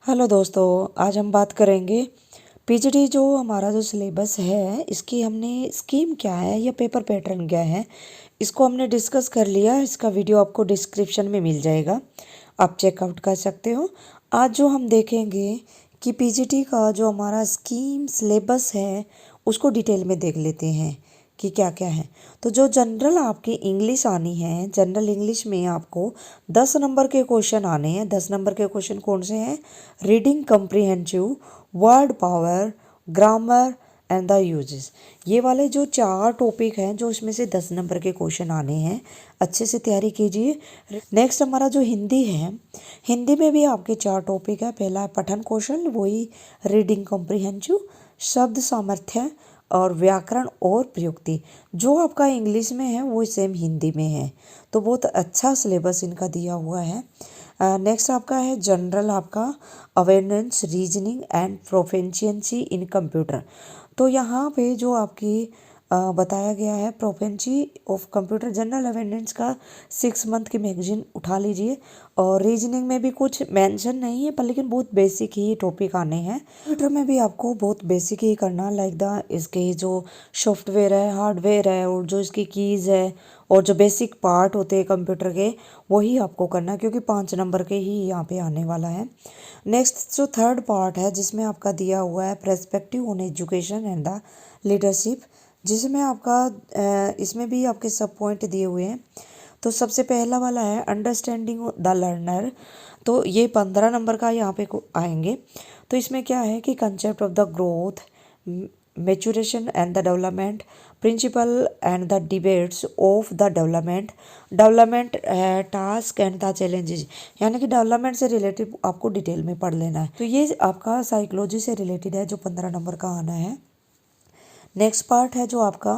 Hello दोस्तों, आज हम बात करेंगे पीजीटी जो हमारा जो सिलेबस है इसकी हमने स्कीम क्या है या पेपर पैटर्न क्या है इसको हमने डिस्कस कर लिया। इसका वीडियो आपको डिस्क्रिप्शन में मिल जाएगा, आप चेकआउट कर सकते हो। आज जो हम देखेंगे कि पीजीटी का जो हमारा स्कीम सिलेबस है उसको डिटेल में देख लेते हैं कि क्या क्या है। तो जो जनरल आपकी इंग्लिश आनी है, जनरल इंग्लिश में आपको 10 नंबर के क्वेश्चन आने हैं। 10 नंबर के क्वेश्चन कौन से हैं? Reading comprehensive, word power, grammar and the uses. ये वाले जो 4 टॉपिक हैं जो इसमें से 10 नंबर के क्वेश्चन आने हैं, अच्छे से तैयारी कीजिए। नेक्स्ट हमारा जो हिंदी है, हिंदी में भी आपके 4 टॉपिक है। पहला है पठन कौशल, वही रीडिंग कॉम्प्रिहेंसिव, शब्द सामर्थ्य और व्याकरण और प्रयुक्ति। जो आपका इंग्लिश में है वो सेम हिंदी में है, तो बहुत अच्छा सिलेबस इनका दिया हुआ है। नेक्स्ट आपका है जनरल, आपका awareness, reasoning and proficiency in computer. तो यहाँ पे जो आपकी बताया गया है proficiency of computer, general awareness का 6 मंथ की मैगजीन उठा लीजिए। और रीजनिंग में भी कुछ मेंशन नहीं है पर लेकिन बहुत बेसिक ही टॉपिक आने हैं। कंप्यूटर में भी आपको बहुत बेसिक ही करना, लाइक द इसके जो सॉफ्टवेयर है, हार्डवेयर है और जो इसकी कीज़ है और जो बेसिक पार्ट होते हैं कंप्यूटर के, वही आपको करना है क्योंकि 5 नंबर के ही यहाँ पे आने वाला है। नेक्स्ट जो थर्ड पार्ट है जिसमें आपका दिया हुआ है perspective on education and the leadership, जिसमें आपका इसमें भी आपके सब पॉइंट दिए हुए हैं। तो सबसे पहला वाला है अंडरस्टैंडिंग द लर्नर। तो ये 15 नंबर का यहाँ पे आएंगे। तो इसमें क्या है कि concept of the growth, maturation and the development, principle and the debates of the development, development task and the challenges, यानी कि डेवलपमेंट से रिलेटेड आपको डिटेल में पढ़ लेना है। तो ये आपका साइकोलॉजी से रिलेटेड है जो 15 नंबर का आना है। नेक्स्ट पार्ट है जो आपका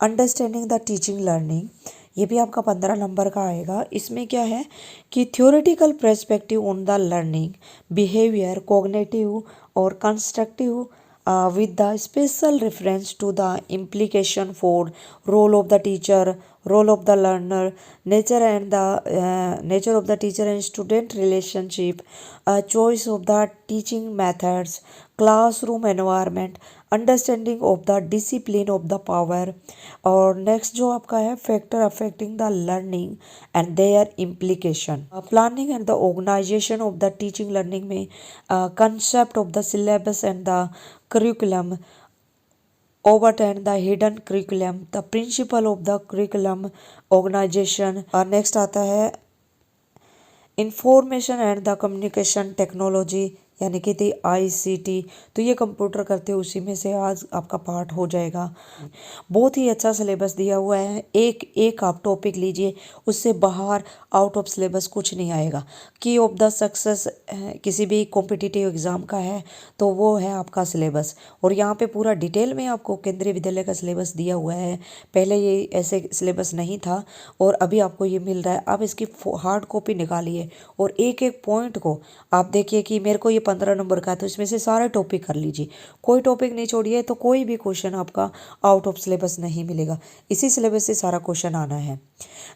अंडरस्टैंडिंग द टीचिंग लर्निंग, ये भी आपका 15 नंबर का आएगा। इसमें क्या है कि theoretical perspective on the learning behaviour, cognitive और constructive with the special reference to the implication for role of the teacher, role of the learner, nature of the teacher and student relationship, choice of the teaching methods, classroom environment, understanding of the discipline of the power. और next जो आपका है factor affecting the learning and their implication, planning and the organisation of the teaching learning में concept of the syllabus and the curriculum, over and the hidden curriculum, the principle of the curriculum organisation. और next आता है information and the communication technology, यानी कि थी ICT. तो ये computer करते उसी में से आज आपका पार्ट हो जाएगा। बहुत ही अच्छा सिलेबस दिया हुआ है। एक एक आप टॉपिक लीजिए, उससे बाहर आउट ऑफ सिलेबस कुछ नहीं आएगा। की ऑफ द सक्सेस किसी भी कॉम्पिटिटिव एग्ज़ाम का है तो वो है आपका सिलेबस। और यहाँ पे पूरा डिटेल में आपको केंद्रीय विद्यालय का सिलेबस दिया हुआ है। पहले ये ऐसे सिलेबस नहीं था और अभी आपको ये मिल रहा है। आप इसकी हार्ड कॉपी निकालिए और एक एक पॉइंट को आप देखिए कि मेरे को ये 15 नंबर का है तो इसमें से सारे टॉपिक कर लीजिए, कोई टॉपिक नहीं छोड़िए, तो कोई भी क्वेश्चन आपका आउट ऑफ सिलेबस नहीं मिलेगा। इसी सिलेबस से सारा क्वेश्चन आना है।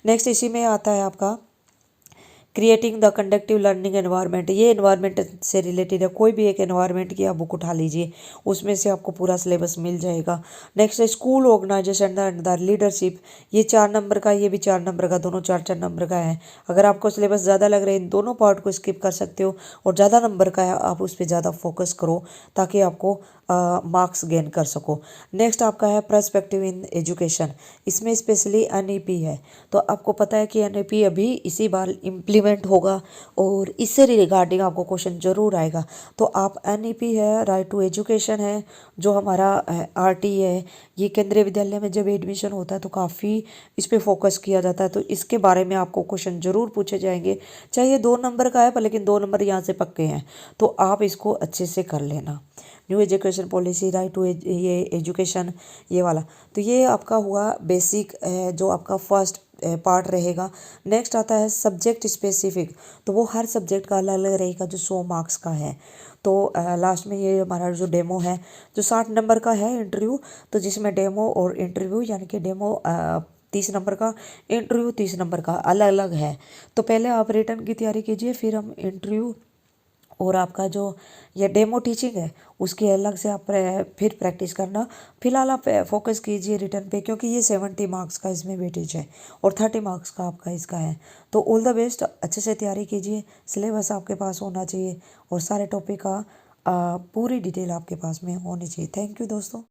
नेक्स्ट इसी में आता है आपका creating the conductive learning environment. ये एनवायरनमेंट से रिलेटेड है, कोई भी एक एनवायरनमेंट की आप बुक उठा लीजिए, उसमें से आपको पूरा सिलेबस मिल जाएगा। नेक्स्ट है school organisation and the leadership, ये 4 नंबर का, ये भी 4 नंबर का, दोनों 4-4 नंबर का है। अगर आपको सिलेबस ज़्यादा लग रहा है इन दोनों पार्ट को स्किप कर सकते हो, और ज़्यादा नंबर का है आप उस पर ज़्यादा फोकस करो ताकि आपको मार्क्स गेन कर सको। नेक्स्ट आपका है पर्सपेक्टिव इन एजुकेशन, इसमें स्पेशली एनईपी है। तो आपको पता है कि एनईपी अभी इसी बार इम्प्लीमेंट होगा और इससे रिगार्डिंग आपको क्वेश्चन जरूर आएगा। तो आप एनईपी है, राइट टू एजुकेशन है, जो हमारा आरटी है, ये केंद्रीय विद्यालय में जब एडमिशन होता है तो काफ़ी इस पर फोकस किया जाता है। तो इसके बारे में आपको क्वेश्चन जरूर पूछे जाएंगे, चाहे ये 2 नंबर का है पर लेकिन 2 नंबर यहाँ से पक्के हैं, तो आप इसको अच्छे से कर लेना। New education policy, right to ये एजुकेशन, ये वाला। तो ये आपका हुआ बेसिक जो आपका फर्स्ट पार्ट रहेगा। नेक्स्ट आता है सब्जेक्ट स्पेसिफिक, तो वो हर सब्जेक्ट का अलग अलग रहेगा जो 100 मार्क्स का है। तो लास्ट में ये हमारा जो डेमो है जो 60 नंबर का है इंटरव्यू, तो जिसमें डेमो और इंटरव्यू, यानी कि डेमो 30 नंबर का, इंटरव्यू 30 नंबर का, अलग अलग है। तो पहले आप रिटर्न की तैयारी कीजिए, फिर हम इंटरव्यू और आपका जो ये डेमो टीचिंग है उसकी अलग से आप फिर प्रैक्टिस करना। फिलहाल आप फोकस कीजिए रिटर्न पे, क्योंकि ये 70 मार्क्स का इसमें वेटेज है और 30 मार्क्स का आपका इसका है। तो ऑल द बेस्ट, अच्छे से तैयारी कीजिए। सिलेबस आपके पास होना चाहिए और सारे टॉपिक का पूरी डिटेल आपके पास में होनी चाहिए। थैंक यू दोस्तों।